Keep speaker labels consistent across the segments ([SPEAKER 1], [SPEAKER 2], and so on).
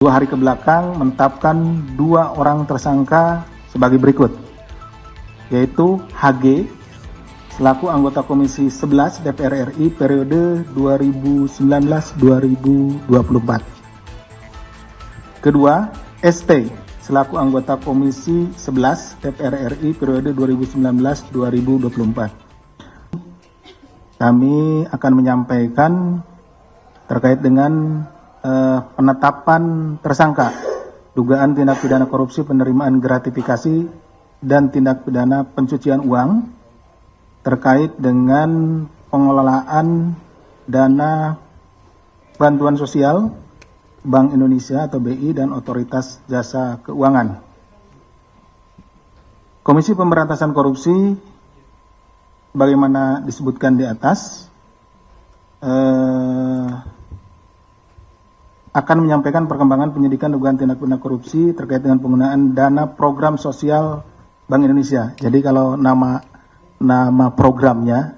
[SPEAKER 1] 2 hari ke belakang menetapkan 2 orang tersangka sebagai berikut, yaitu HG selaku anggota Komisi 11 DPR RI periode 2019-2024. Kedua, ST selaku anggota Komisi 11 DPR RI periode 2019-2024. Kami akan menyampaikan terkait dengan penetapan tersangka dugaan tindak pidana korupsi penerimaan gratifikasi dan tindak pidana pencucian uang terkait dengan pengelolaan dana bantuan sosial Bank Indonesia atau BI dan Otoritas Jasa Keuangan. Komisi Pemberantasan Korupsi bagaimana disebutkan di atas akan menyampaikan perkembangan penyidikan dugaan tindak pidana korupsi terkait dengan penggunaan dana program sosial Bank Indonesia. Jadi kalau nama programnya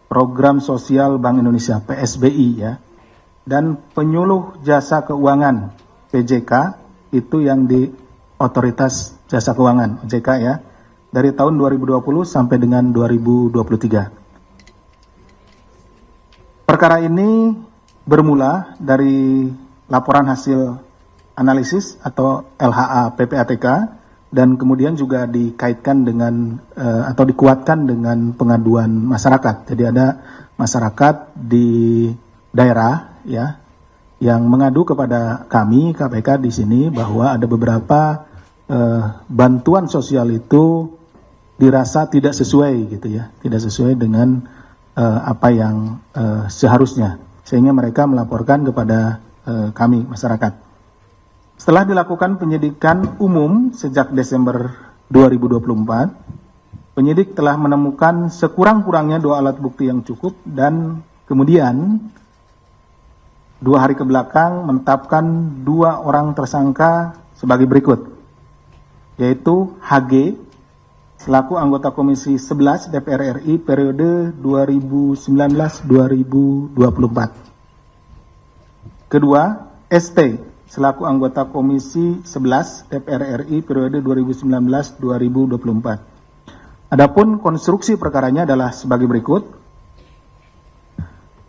[SPEAKER 1] Program Sosial Bank Indonesia PSBI ya, dan penyuluh jasa keuangan PJK itu yang di Otoritas Jasa Keuangan OJK ya, dari tahun 2020 sampai dengan 2023. Perkara ini bermula dari laporan hasil analisis atau LHA PPATK dan kemudian juga dikaitkan dengan atau dikuatkan dengan pengaduan masyarakat. Jadi ada masyarakat di daerah ya yang mengadu kepada kami KPK di sini bahwa ada beberapa bantuan sosial itu dirasa tidak sesuai gitu ya, tidak sesuai dengan apa yang seharusnya, sehingga mereka melaporkan kepada kami masyarakat. Setelah dilakukan penyidikan umum sejak Desember 2024, penyidik telah menemukan sekurang-kurangnya 2 alat bukti yang cukup dan kemudian 2 hari ke belakang menetapkan 2 orang tersangka sebagai berikut, yaitu HG selaku anggota Komisi 11 DPR RI periode 2019-2024. Kedua, ST selaku anggota Komisi 11 DPR RI periode 2019-2024. Adapun konstruksi perkaranya adalah sebagai berikut.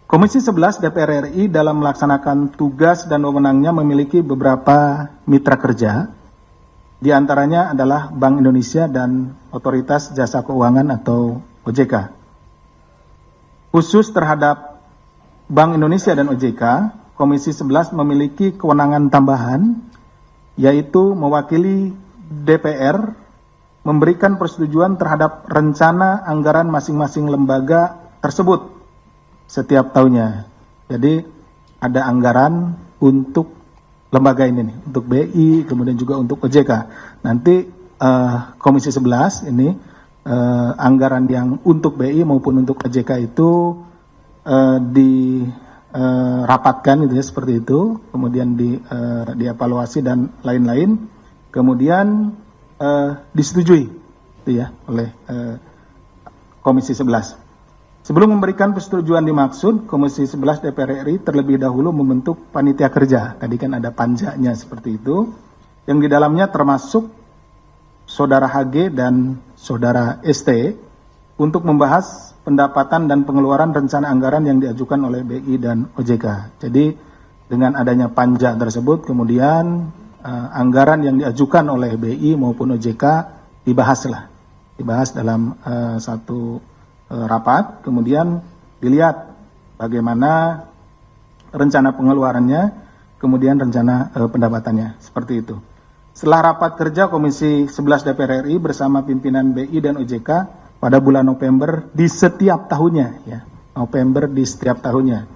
[SPEAKER 1] Komisi 11 DPR RI dalam melaksanakan tugas dan wewenangnya memiliki beberapa mitra kerja, di antaranya adalah Bank Indonesia dan Otoritas Jasa Keuangan atau OJK. Khusus terhadap Bank Indonesia dan OJK, Komisi 11 memiliki kewenangan tambahan, yaitu mewakili DPR memberikan persetujuan terhadap rencana anggaran masing-masing lembaga tersebut setiap tahunnya. Jadi ada anggaran untuk lembaga ini nih, untuk BI, kemudian juga untuk OJK. Nanti Komisi 11 ini anggaran yang untuk BI maupun untuk OJK itu dirapatkan gitu ya, seperti itu, kemudian dievaluasi dan lain-lain, kemudian disetujui gitu ya oleh Komisi 11. Sebelum memberikan persetujuan dimaksud, Komisi 11 DPR RI terlebih dahulu membentuk panitia kerja. Tadi kan ada panjanya seperti itu, yang di dalamnya termasuk Saudara HG dan Saudara ST untuk membahas pendapatan dan pengeluaran rencana anggaran yang diajukan oleh BI dan OJK. Jadi dengan adanya panja tersebut, kemudian anggaran yang diajukan oleh BI maupun OJK dibahas dalam satu rapat, kemudian dilihat bagaimana rencana pengeluarannya, kemudian rencana pendapatannya, seperti itu. Setelah rapat kerja Komisi 11 DPR RI bersama pimpinan BI dan OJK pada bulan November di setiap tahunnya, ya, November di setiap tahunnya.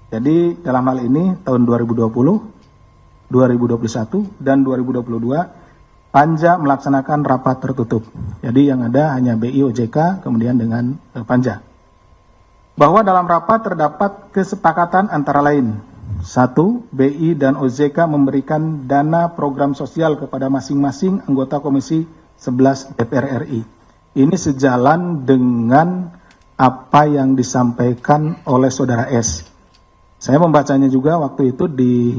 [SPEAKER 1] Jadi dalam hal ini tahun 2020, 2021, dan 2022 Panja melaksanakan rapat tertutup. Jadi yang ada hanya BI OJK kemudian dengan Panja. Bahwa dalam rapat terdapat kesepakatan antara lain. 1. BI dan OJK memberikan dana program sosial kepada masing-masing anggota Komisi 11 DPR RI. Ini sejalan dengan apa yang disampaikan oleh Saudara S. Saya membacanya juga waktu itu di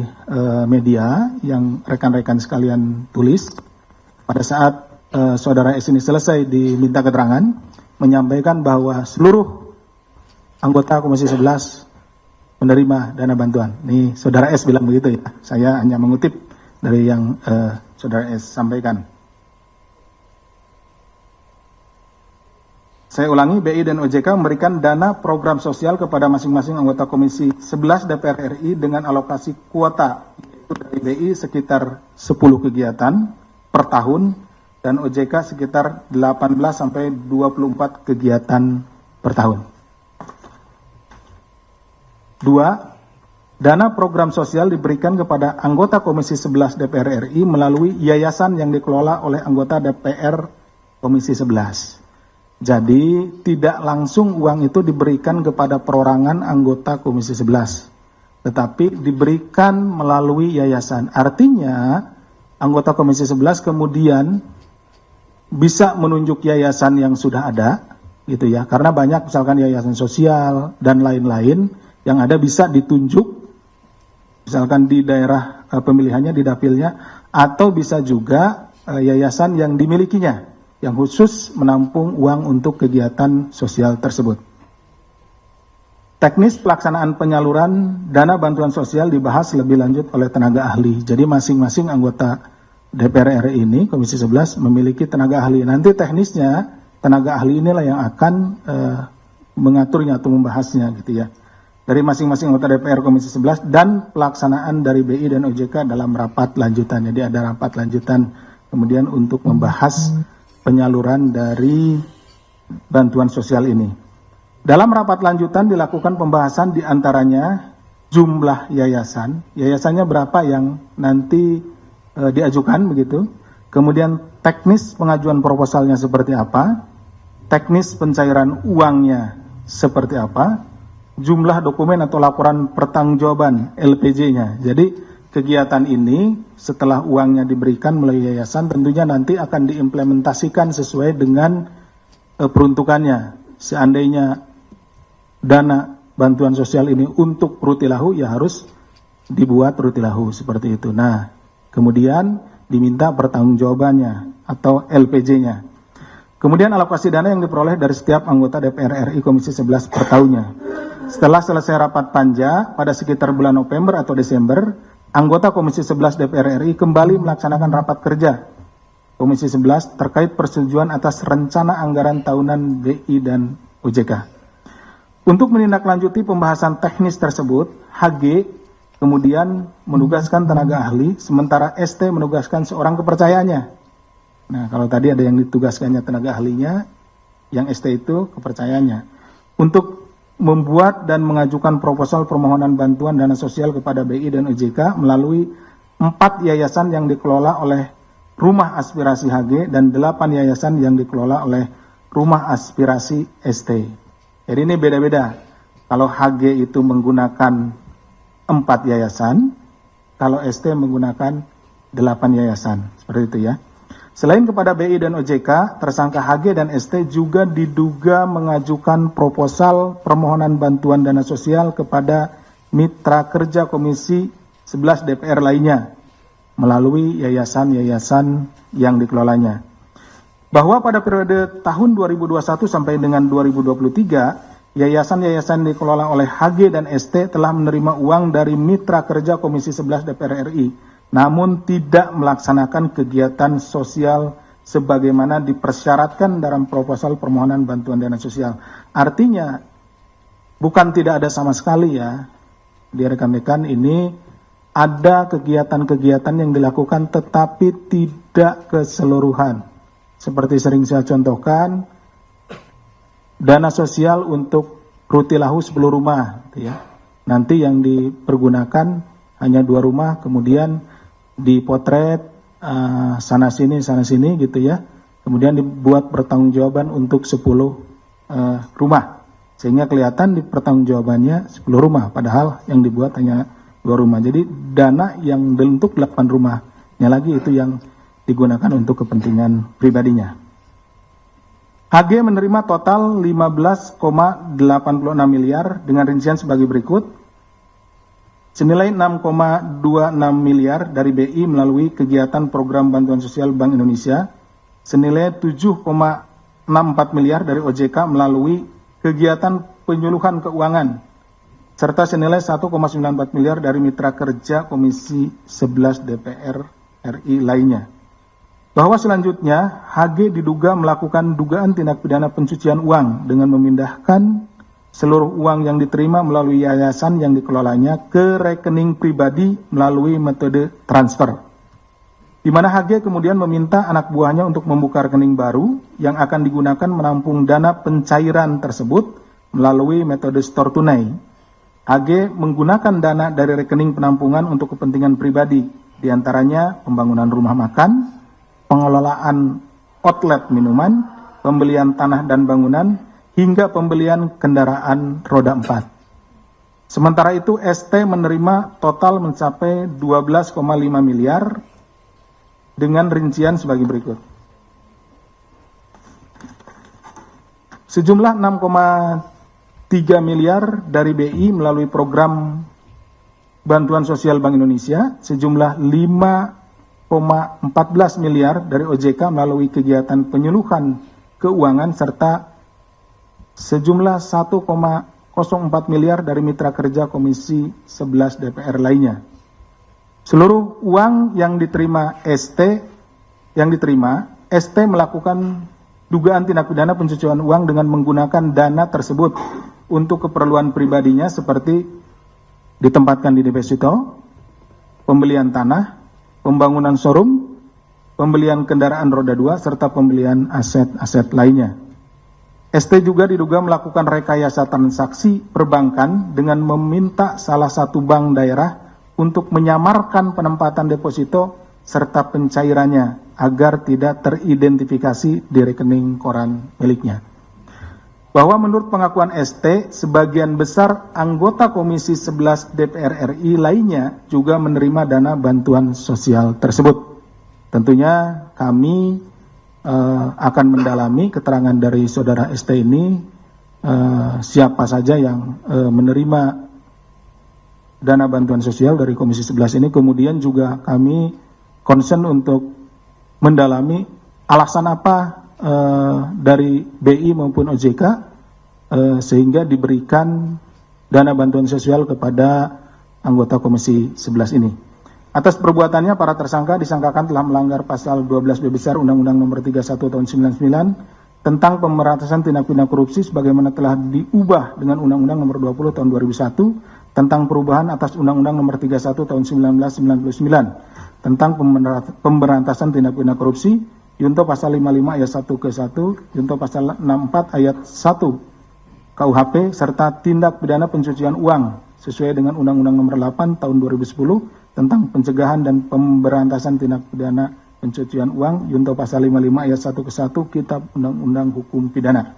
[SPEAKER 1] media yang rekan-rekan sekalian tulis. Pada saat Saudara S ini selesai diminta keterangan, menyampaikan bahwa seluruh anggota Komisi 11 menerima dana bantuan. Nih Saudara S bilang begitu ya. Saya hanya mengutip dari yang Saudara S sampaikan. Saya ulangi, BI dan OJK memberikan dana program sosial kepada masing-masing anggota Komisi 11 DPR RI dengan alokasi kuota, yaitu dari BI sekitar 10 kegiatan per tahun dan OJK sekitar 18 sampai 24 kegiatan per tahun. 2. Dana program sosial diberikan kepada anggota Komisi 11 DPR RI melalui yayasan yang dikelola oleh anggota DPR Komisi 11. Jadi tidak langsung uang itu diberikan kepada perorangan anggota Komisi 11, tetapi diberikan melalui yayasan. Artinya anggota Komisi 11 kemudian bisa menunjuk yayasan yang sudah ada, gitu ya. Karena banyak misalkan yayasan sosial dan lain-lain yang ada bisa ditunjuk, misalkan di daerah pemilihannya, di dapilnya, atau bisa juga yayasan yang dimilikinya, yang khusus menampung uang untuk kegiatan sosial tersebut. Teknis pelaksanaan penyaluran dana bantuan sosial dibahas lebih lanjut oleh tenaga ahli. Jadi masing-masing anggota DPR RI ini, Komisi 11, memiliki tenaga ahli. Nanti teknisnya, tenaga ahli inilah yang akan mengaturnya atau membahasnya gitu ya. Dari masing-masing anggota DPR Komisi 11 dan pelaksanaan dari BI dan OJK dalam rapat lanjutan. Jadi ada rapat lanjutan kemudian untuk membahas penyaluran dari bantuan sosial ini. Dalam rapat lanjutan dilakukan pembahasan diantaranya jumlah yayasan, yayasannya berapa yang nanti diajukan begitu, kemudian teknis pengajuan proposalnya seperti apa, teknis pencairan uangnya seperti apa, jumlah dokumen atau laporan pertanggungjawaban LPJ-nya. Jadi kegiatan ini setelah uangnya diberikan melalui yayasan tentunya nanti akan diimplementasikan sesuai dengan peruntukannya. Seandainya dana bantuan sosial ini untuk rutilahu, ya harus dibuat rutilahu seperti itu. Nah, kemudian diminta pertanggungjawabannya atau LPJ-nya. Kemudian alokasi dana yang diperoleh dari setiap anggota DPR RI Komisi 11 per tahunnya. Setelah selesai rapat panja pada sekitar bulan November atau Desember, anggota Komisi 11 DPR RI kembali melaksanakan rapat kerja Komisi 11 terkait persetujuan atas rencana anggaran tahunan BI dan OJK. Untuk menindaklanjuti pembahasan teknis tersebut, HG kemudian menugaskan tenaga ahli, sementara ST menugaskan seorang kepercayaannya. Nah, kalau tadi ada yang ditugaskannya tenaga ahlinya, yang ST itu kepercayaannya. Untuk membuat dan mengajukan proposal permohonan bantuan dana sosial kepada BI dan OJK melalui 4 yayasan yang dikelola oleh Rumah Aspirasi HG dan 8 yayasan yang dikelola oleh Rumah Aspirasi ST. Jadi ini beda-beda. Kalau HG itu menggunakan 4 yayasan, kalau ST menggunakan 8 yayasan. Seperti itu ya. Selain kepada BI dan OJK, tersangka HG dan ST juga diduga mengajukan proposal permohonan bantuan dana sosial kepada mitra kerja Komisi 11 DPR lainnya melalui yayasan-yayasan yang dikelolanya. Bahwa pada periode tahun 2021 sampai dengan 2023, yayasan-yayasan dikelola oleh HG dan ST telah menerima uang dari mitra kerja Komisi 11 DPR RI, namun tidak melaksanakan kegiatan sosial sebagaimana dipersyaratkan dalam proposal permohonan bantuan dana sosial. Artinya, bukan tidak ada sama sekali ya, di rekan-rekan ini ada kegiatan-kegiatan yang dilakukan tetapi tidak keseluruhan. Seperti sering saya contohkan, dana sosial untuk rutilahu 10 rumah, gitu ya. Nanti yang dipergunakan hanya 2 rumah, kemudian dipotret sana sini gitu ya. Kemudian dibuat pertanggungjawaban untuk 10 rumah. Sehingga kelihatan di pertanggungjawabannya 10 rumah, padahal yang dibuat hanya 2 rumah. Jadi dana yang untuk 8 rumahnya lagi itu yang digunakan untuk kepentingan pribadinya. HG menerima total 15,86 miliar dengan rincian sebagai berikut. senilai 6,26 miliar dari BI melalui kegiatan program bantuan sosial Bank Indonesia, senilai 7,64 miliar dari OJK melalui kegiatan penyuluhan keuangan, serta senilai 1,94 miliar dari mitra kerja Komisi 11 DPR RI lainnya. Bahwa selanjutnya HG diduga melakukan dugaan tindak pidana pencucian uang dengan memindahkan seluruh uang yang diterima melalui yayasan yang dikelolanya ke rekening pribadi melalui metode transfer, di mana HG kemudian meminta anak buahnya untuk membuka rekening baru yang akan digunakan menampung dana pencairan tersebut melalui metode store tunai. HG menggunakan dana dari rekening penampungan untuk kepentingan pribadi, diantaranya pembangunan rumah makan, pengelolaan outlet minuman, pembelian tanah dan bangunan, hingga pembelian kendaraan roda 4. Sementara itu ST menerima total mencapai 12,5 miliar dengan rincian sebagai berikut. Sejumlah 6,3 miliar dari BI melalui program bantuan sosial Bank Indonesia, sejumlah 5,14 miliar dari OJK melalui kegiatan penyuluhan keuangan, serta sejumlah 1,04 miliar dari mitra kerja Komisi 11 DPR lainnya. Seluruh uang yang diterima ST melakukan dugaan tindak pidana pencucian uang dengan menggunakan dana tersebut untuk keperluan pribadinya seperti ditempatkan di deposito, pembelian tanah, pembangunan showroom, pembelian kendaraan roda 2, serta pembelian aset-aset lainnya. ST juga diduga melakukan rekayasa transaksi perbankan dengan meminta salah satu bank daerah untuk menyamarkan penempatan deposito serta pencairannya agar tidak teridentifikasi di rekening koran miliknya. Bahwa menurut pengakuan ST, sebagian besar anggota Komisi 11 DPR RI lainnya juga menerima dana bantuan sosial tersebut. Tentunya kami akan mendalami keterangan dari saudara ST ini, siapa saja yang menerima dana bantuan sosial dari Komisi 11 ini. Kemudian juga kami concern untuk mendalami alasan apa dari BI maupun OJK sehingga diberikan dana bantuan sosial kepada anggota Komisi 11 ini. Atas perbuatannya, para tersangka disangkakan telah melanggar pasal 12B besar Undang-Undang Nomor 31 Tahun 99 tentang pemberantasan tindak pidana korupsi sebagaimana telah diubah dengan Undang-Undang Nomor 20 Tahun 2001 tentang perubahan atas Undang-Undang Nomor 31 Tahun 1999 tentang pemberantasan tindak pidana korupsi, Junto pasal 55 ayat 1 ke 1, Junto pasal 64 ayat 1 KUHP, serta tindak pidana pencucian uang sesuai dengan Undang-Undang Nomor 8 Tahun 2010 tentang pencegahan dan pemberantasan tindak pidana pencucian uang, Junto pasal 55 ayat 1 ke 1 Kitab Undang-Undang Hukum Pidana.